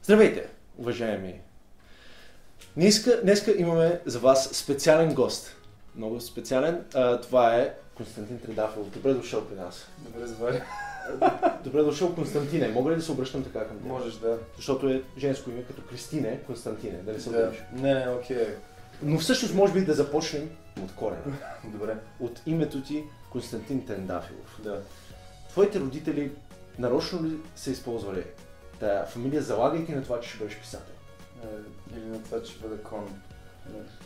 Здравейте, уважаеми! Днеска имаме за вас специален гост. Много специален. Това е Константин Трендафилов. Добре дошъл при нас. Добре звали. Добре дошъл, Константине. Мога ли да се обръщам така към теб? Можеш, да. Защото е женско име, като Кристине, Константине. Да не се Да. обидиш. Не, окей. Но всъщност може би да започнем от корена. Добре. От името ти Константин Трендафилов. Да. Твоите родители нарочно ли са използвали тая фамилия, залагайки на това, че ще бъдеш писател? Или на това, че бъде кон.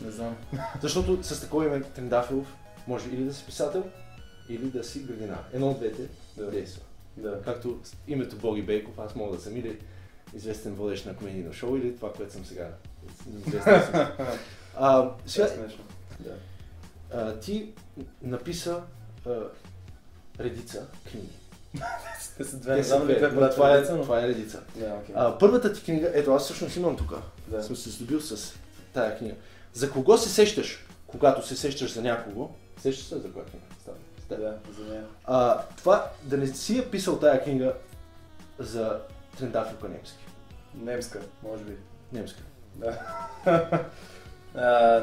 Не знам. Защото с такова име Трендафилов може или да си писател, или да си градинар. Едно от двете Да. действа. Да. Както името Боги Бейков, аз мога да съм или известен водещ на комедийно шоу, или това, което съм сега. Известен. Сега, Смешно. Да. ти написа редица книги. Те са две, Те не са знам ли две, две но брата това деца, но... това е редица. Да, окей. Първата ти книга, ето аз всъщност имам тук. Да. Съм се здобил с тая книга. За кого се сещаш, когато се сещаш за някого? Сещаш се за коя книга? Да, за нея. Това да не си е писал тая книга за Трендафилка немски. Немска, може би. Немска. Да.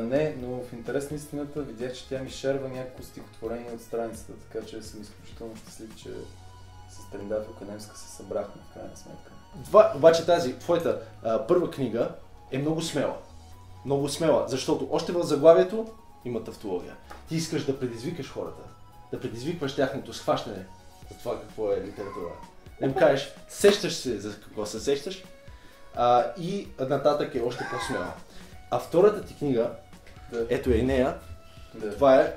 Не, но в интерес на истината видях, че тя ми шерва някакво стихотворение от страницата, така че съм изключително щастлив, че с Трендафилка немска се събрахме в крайна сметка. Обаче тази твоята първа книга е много смела. Много смела, защото още в заглавието има тавтология. Ти искаш да предизвикаш хората, да предизвикваш тяхното схващане за това какво е литература. Да им кажеш, сещаш се за какво се сещаш и нататък е още по-смела. А втората ти книга, Да. ето е и нея, Да. това е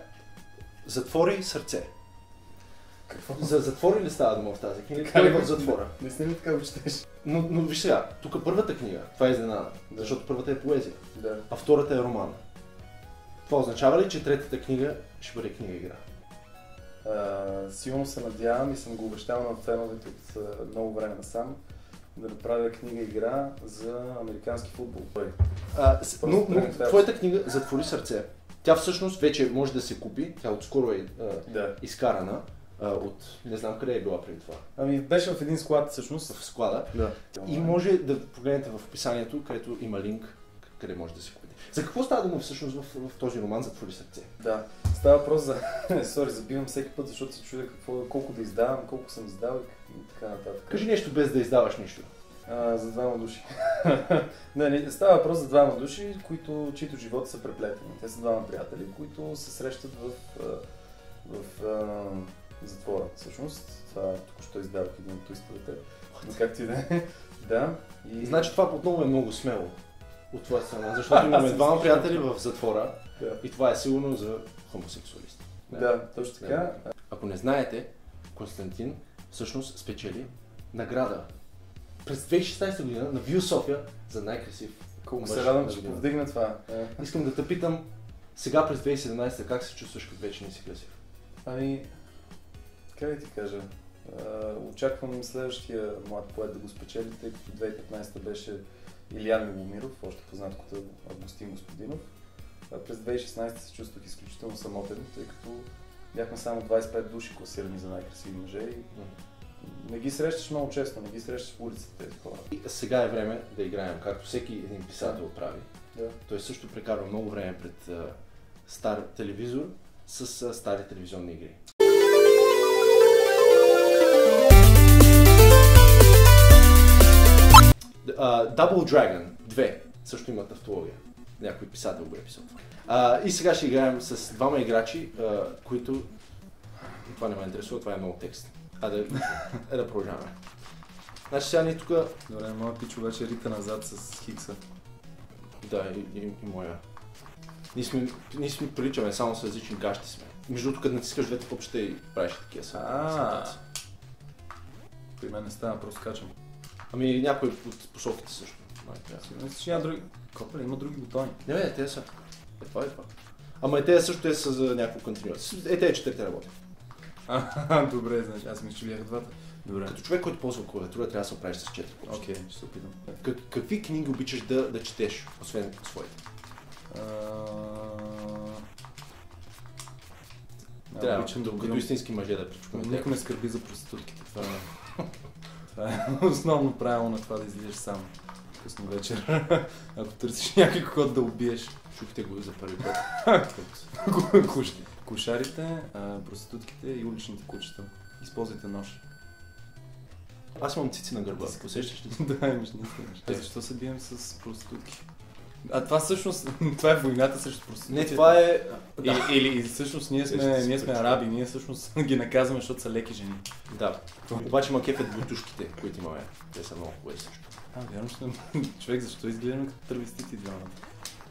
Затвори сърце. Какво? За затвори ли става дума в тази книга? Така Кой ли? е в затвора? Не сте ли така го четеш? Но виж сега, тук първата книга, това е изненада, Да. защото първата е поезия, Да. а втората е роман. Това означава ли, че третата книга ще бъде книга-игра? Силно се надявам и съм го обещал на феновете от много време насам да направя книга-игра за американски футбол. Но тренер. твоята книга Затвори сърце, тя всъщност вече може да се купи, тя отскоро е Да. изкарана от не знам къде е била преди това, Ами беше в един склад всъщност. в склада. Да. И може да погледнете в описанието, където има линк, къде може да се купите. За какво става дума всъщност в този роман Затвори сърце? Да. Става въпрос за... Сори, забивам всеки път, защото се чудя колко да издавам, колко съм издал и така нататък. Кажи нещо без да издаваш нищо. За двама души. Не, става въпрос за двама души, чието животи са преплетени. Те са двама приятели, които се срещат в затвора. Всъщност, това току-що издавах един от твистовете. Но както и да е. Да. И... Значи това отново е много смело от твоя страна, защото имаме двама приятели в затвора Да. и това е сигурно за хомосексуалисти. Да, точно така. Ако не знаете, Константин всъщност спечели награда през 2016 година на View София за най-красив Колко мъж се радвам, на че годината. повдигна това. Искам да те питам, сега през 2017 как се чувстваш, като вече не си красив? Ами, как да ти кажа, очаквам следващия млад поет да го спечели, тъй като 2015 беше Илиян Миломиров, още познат като Августин Господинов. През 2016 се чувствах изключително самотен, тъй като бяхме само 25 души класирани за най-красиви мъже и не ги срещаш много често, не ги срещаш в улицата тези хора. И сега е време да играем, както всеки един писател прави. Да. Той също прекарва много време пред стар телевизор с стари телевизионни игри. Double Dragon 2 също има тавтология. Някой писател го е писал. И сега ще играем с двама играчи, които... Това не ме интересува, това е много текст. Да продължаваме. Значи сега ние тук... Добре, моят пич обаче рита назад с Хикса. Да, и моя. Ние сме приличаме, само с различни гащи сме. Между другото, като натискаш двете копчета и правиш такива ситуации. При мен не става, просто качвам. Ами някой от посоките също. Мисля, че няма други... Копа ли? Има други бутони. Не, те са. Това е това. Ама те също са за някакво континуация. Те четирите работят. Добре, значи аз мисля, че бяха двата. Добре. Като човек, който ползва клавиатура, трябва да се оправиш с 4 копчета. Окей, ще се опитам. Какви книги обичаш да четеш, освен своите? Трябва, като истински мъже да причукаме. Никой не скърби за проститутките. Това е основно правило на това да излизаш сам. късно вечер. Ако търсиш някой код да убиеш. Чухте го за първи път. Кошарите, проститутките и уличните кучета. Използвайте нож. Аз имам цици на гърба, усещаш ли? Да, имаш наистина. Защо се бием с проститутки? Това всъщност, това е войната срещу проститутки. Не, това е... Или всъщност ние сме араби, ние всъщност ги наказваме, защото са леки жени. Да. Обаче ма кефят бутушките, които имаме. Те са много хубави също. Вярно, че човек, защо изглеждаме като тървестити двамата?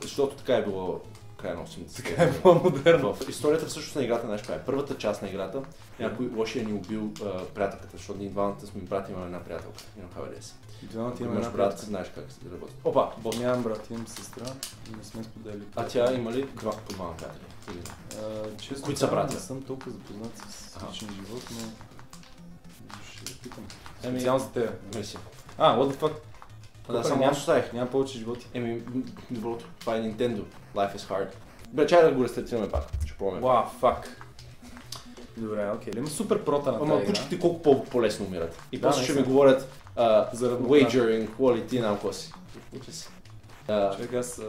Защото така е било края на 80-те. Така е било модерно. В историята всъщност на играта, знаеш, е първата част на играта, някой лошия ни убил приятелката, защото ние двамата сме брати, имаме една приятелка. И двамата Ако имаме имаш една брат, приятелка. знаеш как се работи. Опа, бос. Нямам брат, имам сестра и не сме споделили. А тя има ли по двама приятели? Честно, които са братя? Не съм толкова запознат с личен живот, но ще питам. Еми, Специално за теб. Мерси. What the fuck? Да, само аз оставих. Нямам повече животи. Доброто. Това е Nintendo. Life is hard. Бе, чай да го рестартираме пак. Ще пробваме. Wow, fuck. Добре, окей. Има супер прота на тази Ама игра. пучките колко по-лесно умират. И Да, после ще ми наистина. говорят За равноправие. wagering, quality, намко си. Учи си. Човек, аз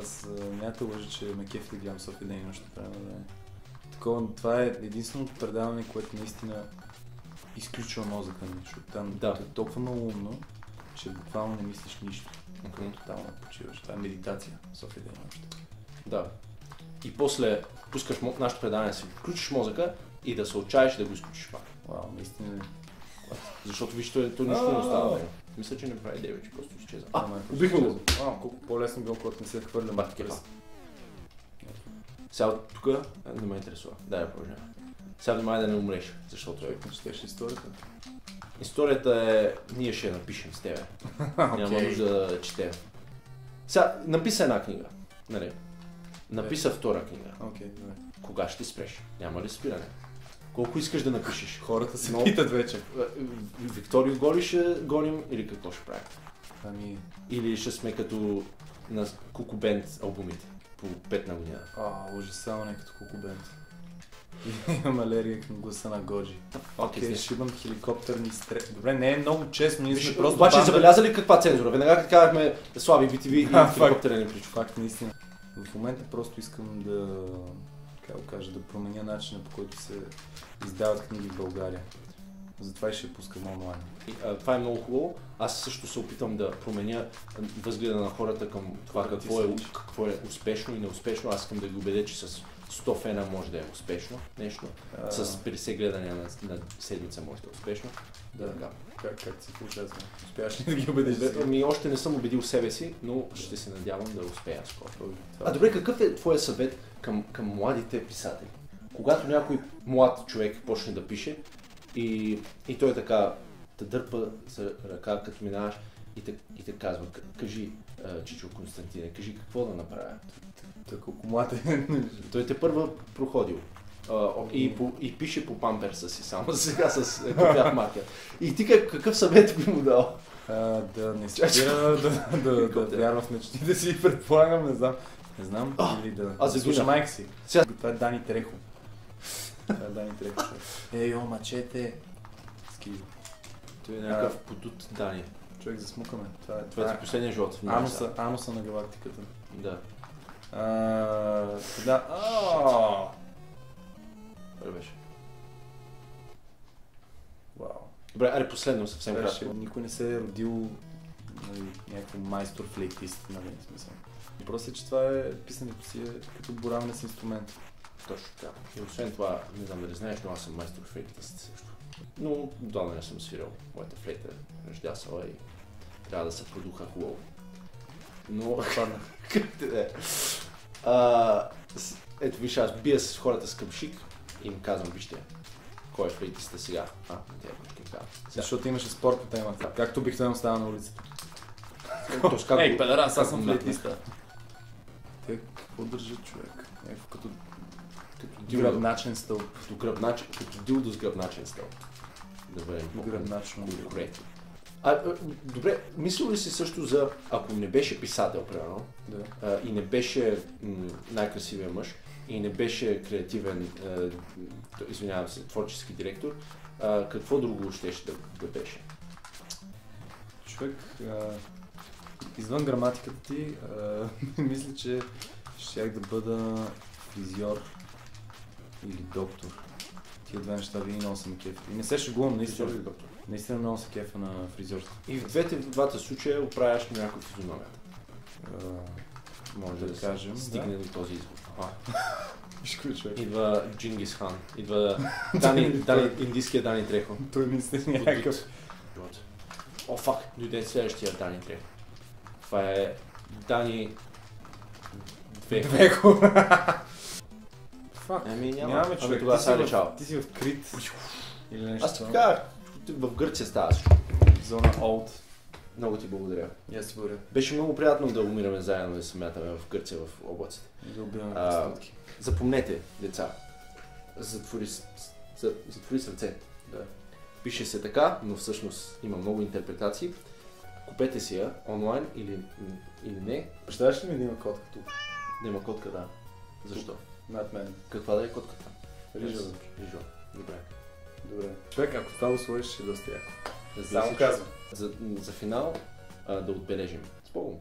някакъв лъжа, че ме кефи да гледам София ден и нощно време. Такова, това е единственото предаване, което наистина изключва мозъка ми, защото там Да. е толкова много умно, че буквално не мислиш нищо. Тотално почиваш. Това е медитация, София ден и нощно. Да. И после пускаш нашето предаване, да си включиш мозъка и да се отчаеш да го изключиш пак. Вау, наистина. Защото виж, то нищо не остава. Мисля, че не прави деве, че просто изчезва. Просто убихме го. изчезва. Колко по-лесно било, когато не се хвърлям. Бах кефа. Сега тук не ме интересува. Да, я продължавам. Сега внимай да не умреш, защото Не четеш историята. историята е... Ние ще я напишем с тебе. Няма нужда да четем. Сега, написа една книга. Нали? Написа втора книга. Окей, добре. Кога ще спреш? Няма ли спиране? Колко искаш да напишеш? Хората се Но- питат вече. Викторио Голи ще гоним или какво ще правим? Ами, Или ще сме като на Куку Бенд албумите по 5 на година? ужасяване не като Куку Бенд. Имам алергия към гласа на Годжи. Окей, ще имам хеликоптерни стрес. Добре, не е много честно, ние сме просто Обаче банда. забеляза ли каква цензура? Веднага като казахме слаби BTV и Факт. хеликоптерен причук. Факт, наистина. В момента просто искам да, как го кажа, да променя начина, по който се издават книги в България. Затова и ще я пускам онлайн. Това е много хубаво. Аз също се опитвам да променя възгледа на хората към това какво е успешно и неуспешно. Аз искам да ги убедя, че с 100 фена може да е успешно нещо. С 50 гледания на седмица може да е успешно. Да, Така. как се получава? Успяваш ли да ги убедиш да си? Ами още не съм убедил себе си, но ще се надявам да успея скоро. Това Добре, какъв е твоя съвет към младите писатели? Когато някой млад човек почне да пише и той така те дърпа за ръка, като минаваш и те казва, кажи, Чичо Константине, кажи какво да направя. колко млад е. Той те първа проходил. И пише по памперса си само сега с кафяв маркер. И ти какъв съвет би му дал? Да не спира да вярва в мечтите си, предполагам, не знам, или да слуша майка си. Това е Дани Трехо. Ей, мачете! Скиво. Той е някакъв подут Дани. Човек, засмукаме. Това е последния живот. Ануса на галактиката. Да. Да. Това беше. Вау. Добре, аре последно съвсем кратко. Никой не се е родил някакъв майстор флейтист, нали, смисъл. Въпросът е, че това е писането си като бораване с инструмент. Точно така. И освен това, не знам дали знаеш, но аз съм майстор флейтист също. Но отдавна не съм свирил. Моята флейта е ръждясала и трябва да се продуха хубаво. Но... Ето виж, аз бия с хората с къмшик и им казвам, вижте, кой е флейтиста сега? Те кучки казват. Защото имаше спор по темата, както обикновено става на улицата. Ей, педерас, аз съм флейтиста. Те какво държат човек? Като гръбначен стълб. Като дилдо с гръбначен стълб. Да бъдем Гръбначно. коректни. Добре, мислил ли си също за, ако не беше писател, примерно, Да. И не беше най-красивия мъж, и не беше креативен, извинявам се, творчески директор, какво друго щеше да беше? Човек, Извън граматиката ти, мисля, че щях да бъда фризьор или доктор. Тия две неща винаги много са ме кеф. И не се шегувам, наистина. доктор. Наистина много се кефа на фризьорство. И в двата случая оправяш някаква физиономия. Може да кажем. Стигне до този извод. Изключвай. Идва Джингис Хан. Идва индийския Дани Трехо. Той наистина е някакъв. О, фак, дойде следващия Дани Трехо. Това е Дани Двехо. Фак. Нямаме човек. Тогава са речал. Ти си в Крит. Или нещо. Аз ти казах, в Гърция става всичко. Зона Олд. Много ти благодаря. И аз ти благодаря. Беше много приятно да умираме заедно, да се мятаме в Гърция, в облаците. Да убиваме проститутки. Запомнете, деца, затвори сърце. Да. Пише се така, но всъщност има много интерпретации. Купете си я онлайн или не. Представяш ли ми да има котка тук? Да има котка, да. Защо? Над мен. Каква да е котката? Рижа. Рижо. Добре. Добре. Човек, ако това го сложиш, ще доста яко. Само казвам. За финал да отбележим. С Богом!